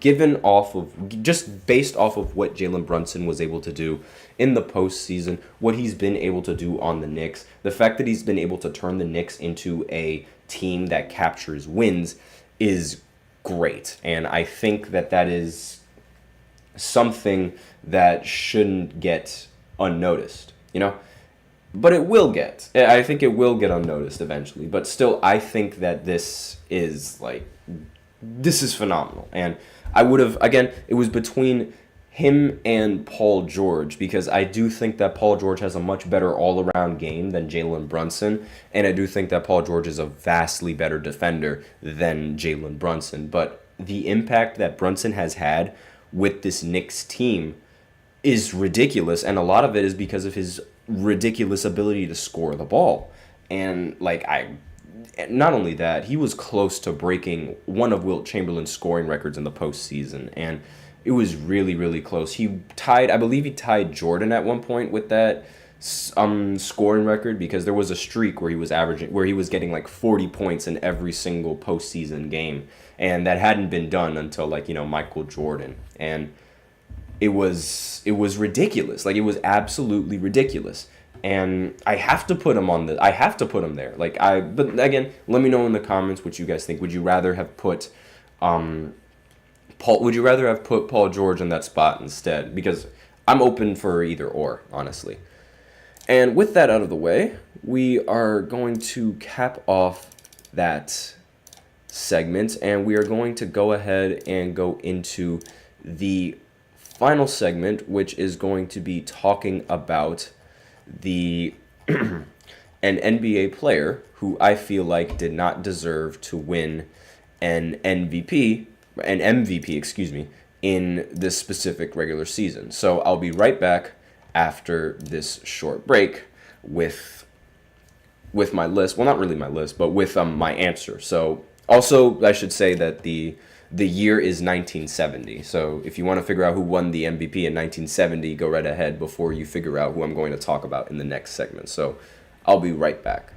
just based off of what Jalen Brunson was able to do in the postseason, what he's been able to do on the Knicks, the fact that he's been able to turn the Knicks into a team that captures wins is great, and I think that is something that shouldn't get unnoticed, But it will get. I think it will get unnoticed eventually. But still, I think that this is phenomenal. And I would have, again, it was between him and Paul George, because I do think that Paul George has a much better all-around game than Jalen Brunson. And I do think that Paul George is a vastly better defender than Jalen Brunson. But the impact that Brunson has had with this Knicks team is ridiculous. And a lot of it is because of his ridiculous ability to score the ball. And not only that, he was close to breaking one of Wilt Chamberlain's scoring records in the postseason, and it was really, really close. I believe he tied Jordan at one point with that scoring record, because there was a streak where he was getting 40 points in every single postseason game, and that hadn't been done until Michael Jordan. And it was ridiculous. It was absolutely ridiculous. And I have to put him there. But again, let me know in the comments what you guys think. Would you rather have put Paul George in that spot instead? Because I'm open for either or, honestly. And with that out of the way, we are going to cap off that segment, and we are going to go ahead and go into the final segment, which is going to be talking about an NBA player who I feel like did not deserve to win an MVP, in this specific regular season. So I'll be right back after this short break with my list. Well, not really my list, but with my answer. So also, I should say that the year is 1970. So if you want to figure out who won the MVP in 1970, go right ahead before you figure out who I'm going to talk about in the next segment. So I'll be right back.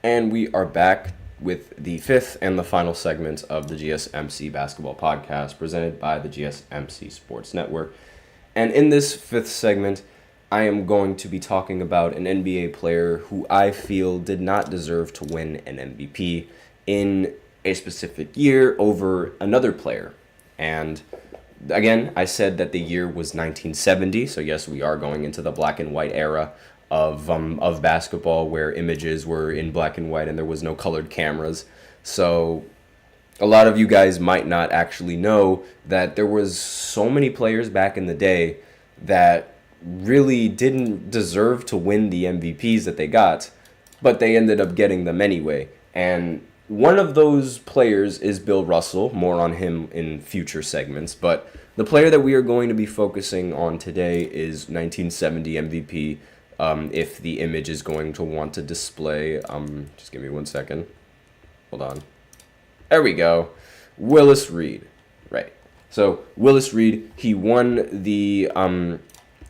And we are back with the fifth and the final segment of the GSMC Basketball Podcast, presented by the GSMC Sports Network. And in this fifth segment, I am going to be talking about an NBA player who I feel did not deserve to win an MVP in a specific year over another player. And again, I said that the year was 1970, so yes, we are going into the black and white era of basketball, where images were in black and white and there was no colored cameras. So a lot of you guys might not actually know that there was so many players back in the day that really didn't deserve to win the MVPs that they got, but they ended up getting them anyway. And one of those players is Bill Russell. More on him in future segments, but the player that we are going to be focusing on today is 1970 MVP. If the image is going to want to display, just give me 1 second. Hold on. There we go. Willis Reed. Right. So Willis Reed, he won the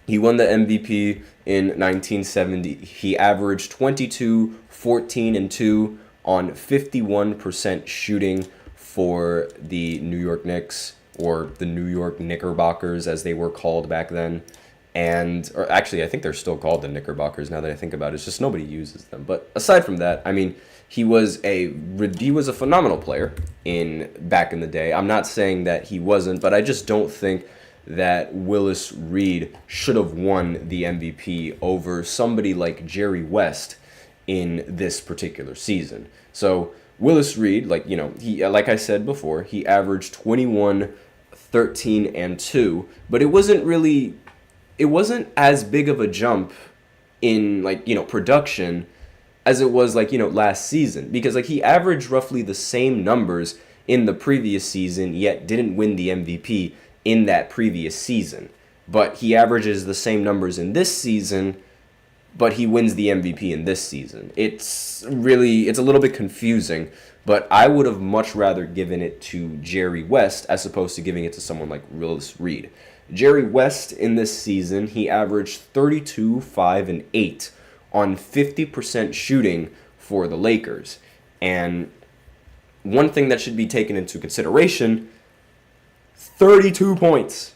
MVP in 1970. He averaged 22, 14, and 2 on 51% shooting for the New York Knicks, or the New York Knickerbockers as they were called back then. Or actually, I think they're still called the Knickerbockers now that I think about it. It's just nobody uses them. But aside from that, I mean, he was a phenomenal player back in the day. I'm not saying that he wasn't, but I just don't think that Willis Reed should have won the MVP over somebody like Jerry West in this particular season. So Willis Reed, like I said before, he averaged 21, 13, and 2, but it wasn't as big of a jump in production as it was last season, because he averaged roughly the same numbers in the previous season, yet didn't win the MVP in that previous season. But he averages the same numbers in this season, but he wins the MVP in this season. It's a little bit confusing, but I would have much rather given it to Jerry West as opposed to giving it to someone like Willis Reed. Jerry West in this season, he averaged 32, 5, and 8 on 50% shooting for the Lakers. And one thing that should be taken into consideration, 32 points.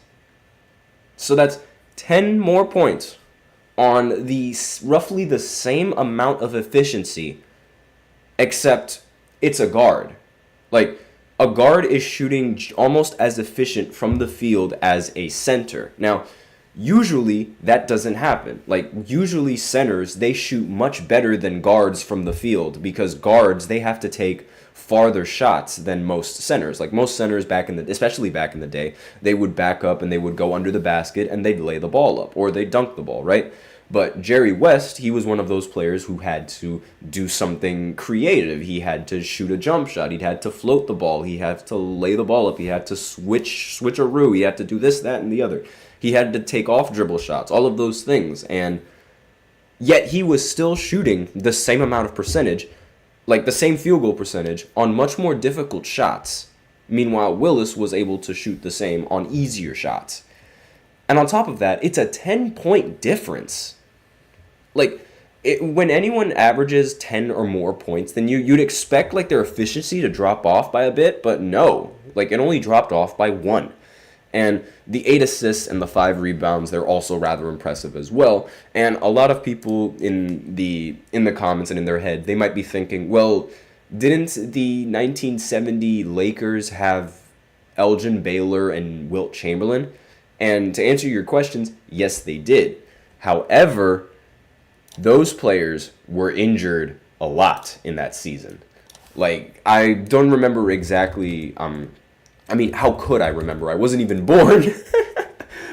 So that's 10 more points on roughly the same amount of efficiency, except it's a guard. A guard is shooting almost as efficient from the field as a center. Now, usually that doesn't happen. Usually centers, they shoot much better than guards from the field, because guards, they have to take farther shots than most centers. Most centers especially back in the day, they would back up and they would go under the basket and they'd lay the ball up, or they'd dunk the ball, right? But Jerry West, he was one of those players who had to do something creative. He had to shoot a jump shot. He had to float the ball. He had to lay the ball up. He had to switcheroo. He had to do this, that, and the other. He had to take off dribble shots, all of those things. And yet he was still shooting the same amount of percentage, the same field goal percentage, on much more difficult shots. Meanwhile, Willis was able to shoot the same on easier shots. And on top of that, it's a 10-point difference. When anyone averages 10 or more points, then you'd expect their efficiency to drop off by a bit, but no. It only dropped off by 1. And the 8 assists and the 5 rebounds, they're also rather impressive as well. And a lot of people in the comments and in their head, they might be thinking, well, didn't the 1970 Lakers have Elgin Baylor and Wilt Chamberlain? And to answer your questions, yes, they did. However, those players were injured a lot in that season. I don't remember exactly. How could I remember? I wasn't even born.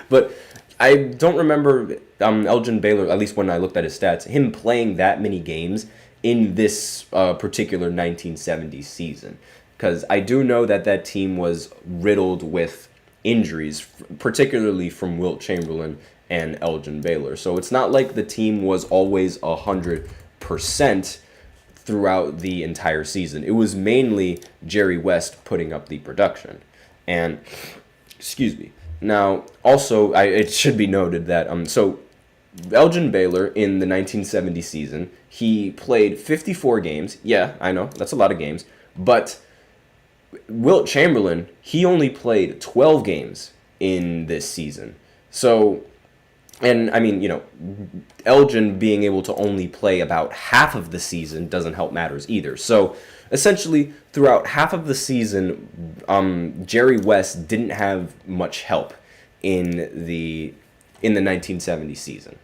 But I don't remember Elgin Baylor, at least when I looked at his stats, him playing that many games in this particular 1970 season. Because I do know that team was riddled with injuries, particularly from Wilt Chamberlain and Elgin Baylor. So it's not like the team was always 100% throughout the entire season. It was mainly Jerry West putting up the production. And, excuse me. Now, also, it should be noted that, so Elgin Baylor in the 1970 season, he played 54 games. Yeah, I know, that's a lot of games. But Wilt Chamberlain, he only played 12 games in this season. So, and Elgin being able to only play about half of the season doesn't help matters either. So, essentially, throughout half of the season, Jerry West didn't have much help in the 1970 season.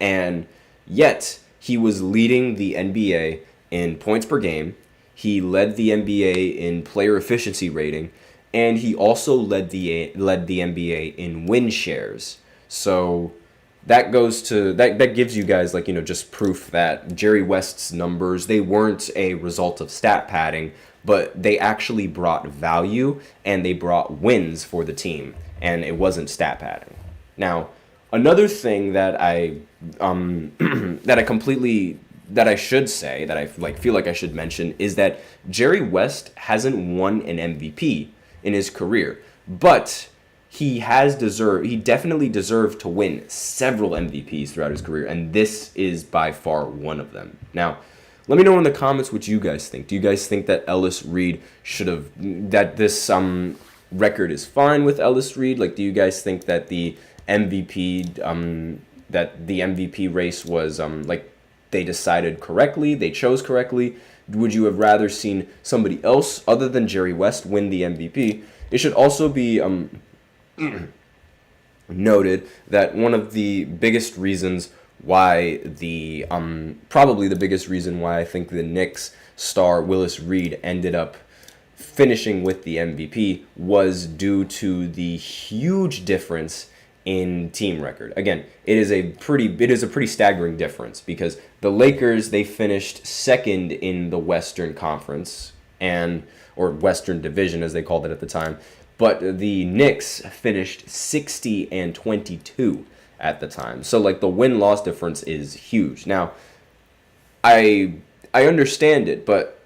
And yet, he was leading the NBA in points per game. He led the NBA in player efficiency rating, and he also led the NBA in win shares. So that gives you guys just proof that Jerry West's numbers, they weren't a result of stat padding, but they actually brought value and they brought wins for the team, and it wasn't stat padding. Now, another thing that I feel like I should mention is that Jerry West hasn't won an MVP in his career, but he definitely deserved to win several MVPs throughout his career, and this is by far one of them. Now, let me know in the comments what you guys think. Do you guys think that Ellis Reed that this record is fine with Ellis Reed? Like, do you guys think that the MVP race was they decided correctly, they chose correctly? Would you have rather seen somebody else other than Jerry West win the MVP? It should also be noted that one of the biggest reasons why probably the biggest reason why I think the Knicks star Willis Reed ended up finishing with the MVP was due to the huge difference in team record. Again, it is a pretty staggering difference, because the Lakers, they finished second in the Western Conference or Western Division as they called it at the time. But the Knicks finished 60-22 at the time. So the win-loss difference is huge. Now, I understand it, but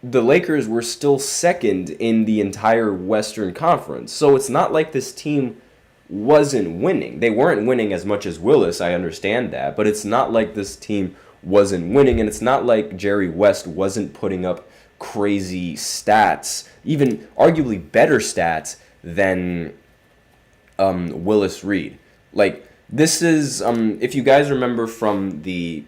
the Lakers were still second in the entire Western Conference. So it's not like this team wasn't winning. They weren't winning as much as Willis, I understand that, but it's not like this team wasn't winning, and it's not like Jerry West wasn't putting up crazy stats, even arguably better stats than Willis Reed. This is if you guys remember from the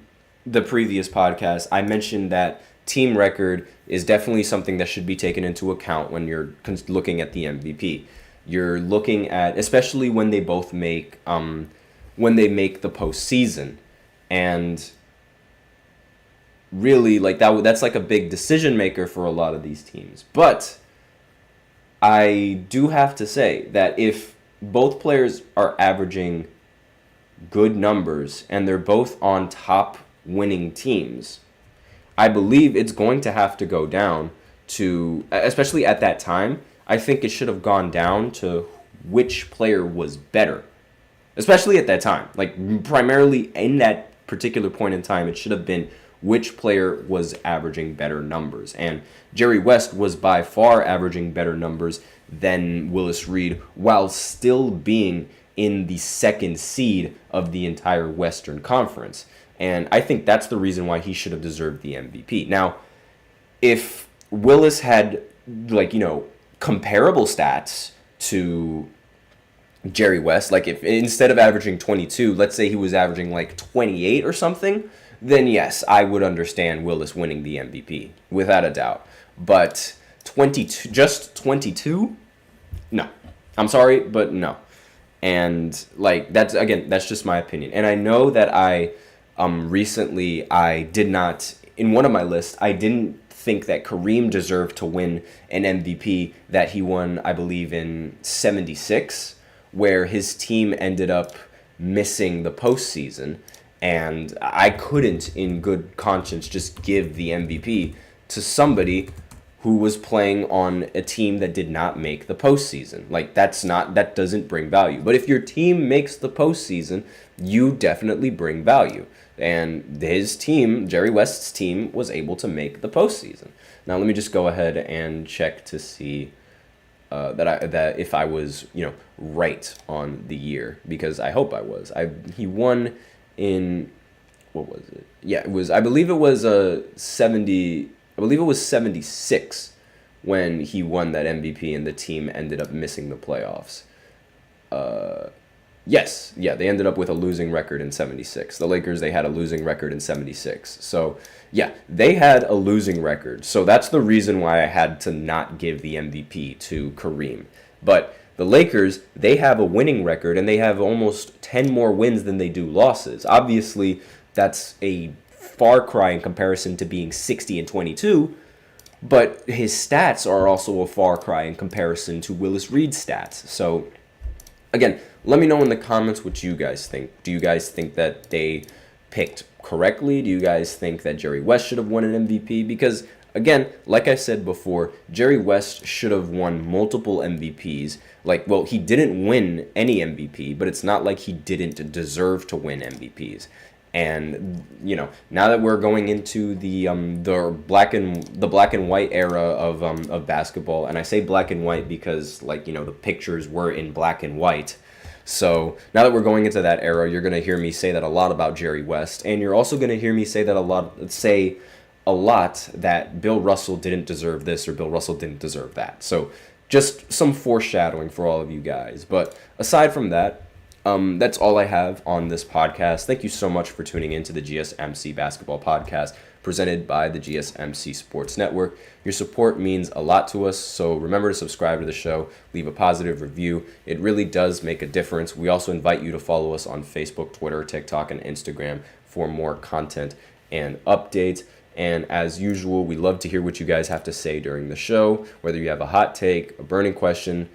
previous podcast, I mentioned that team record is definitely something that should be taken into account when you're looking at the MVP. You're looking at, especially when they both make the postseason, and really that's a big decision maker for a lot of these teams. But I do have to say that if both players are averaging good numbers and they're both on top winning teams, I believe it's going to have to go down to, especially at that time, I think it should have gone down to which player was better. Especially at that time. Primarily in that particular point in time, it should have been which player was averaging better numbers. And Jerry West was by far averaging better numbers than Willis Reed, while still being in the second seed of the entire Western Conference. And I think that's the reason why he should have deserved the MVP. Now, if Willis had, comparable stats to Jerry West, if instead of averaging 22, let's say he was averaging 28 or something, then yes, I would understand Willis winning the MVP, without a doubt. But 22? No. I'm sorry, but no. And that's just my opinion. And I know that recently in one of my lists, I didn't think that Kareem deserved to win an MVP that he won, I believe, in 76, where his team ended up missing the postseason. And I couldn't, in good conscience, just give the MVP to somebody who was playing on a team that did not make the postseason. That doesn't bring value. But if your team makes the postseason, you definitely bring value. And his team, Jerry West's team, was able to make the postseason. Now let me just go ahead and check to see that if I was right on the year, because I hope I was. He won in, what was it? Yeah, it was. I believe it was 70. I believe it was 76 when he won that MVP, and the team ended up missing the playoffs. Yes, yeah, they ended up with a losing record in 76. The Lakers, they had a losing record in 76. So, yeah, they had a losing record. So that's the reason why I had to not give the MVP to Kareem. But the Lakers, they have a winning record, and they have almost 10 more wins than they do losses. Obviously, that's a far cry in comparison to being 60-22, but his stats are also a far cry in comparison to Willis Reed's stats. So, again, let me know in the comments what you guys think. Do you guys think that they picked correctly? Do you guys think that Jerry West should have won an MVP? Because again, like I said before, Jerry West should have won multiple MVPs. He didn't win any MVP, but it's not like he didn't deserve to win MVPs. And now that we're going into the black and white era of basketball, and I say black and white because the pictures were in black and white. So now that we're going into that era, you're gonna hear me say that a lot about Jerry West, and you're also gonna hear me say a lot that Bill Russell didn't deserve this or Bill Russell didn't deserve that. So just some foreshadowing for all of you guys. But aside from that, that's all I have on this podcast. Thank you so much for tuning in to the GSMC Basketball Podcast presented by the GSMC Sports Network. Your support means a lot to us, so remember to subscribe to the show, leave a positive review. It really does make a difference. We also invite you to follow us on Facebook, Twitter, TikTok, and Instagram for more content and updates. And as usual, we love to hear what you guys have to say during the show, whether you have a hot take, a burning question.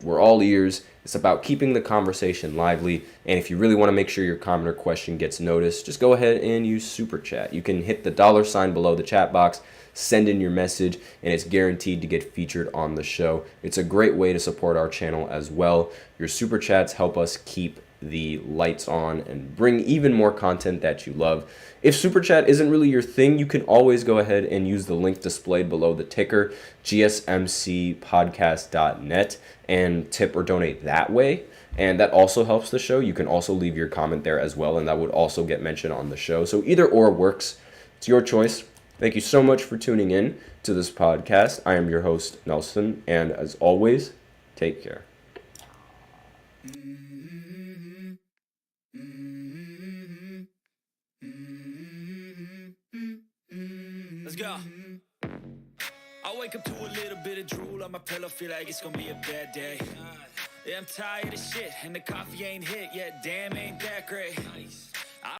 We're all ears. It's about keeping the conversation lively. And if you really want to make sure your comment or question gets noticed, just go ahead and use Super Chat. You can hit the $ below the chat box, send in your message, and it's guaranteed to get featured on the show. It's a great way to support our channel as well. Your Super Chats help us keep the lights on and bring even more content that you love. If Super Chat isn't really your thing, you can always go ahead and use the link displayed below the ticker, gsmcpodcast.net, and tip or donate that way. And that also helps the show. You can also leave your comment there as well, and that would also get mentioned on the show. So either or works. It's your choice. Thank you so much for tuning in to this podcast. I am your host, Nelson, and as always, take care. Let's go. I wake up to a little bit of drool on my pillow, feel like it's gonna be a bad day. Yeah, I'm tired of shit, and the coffee ain't hit yet, damn, ain't that great.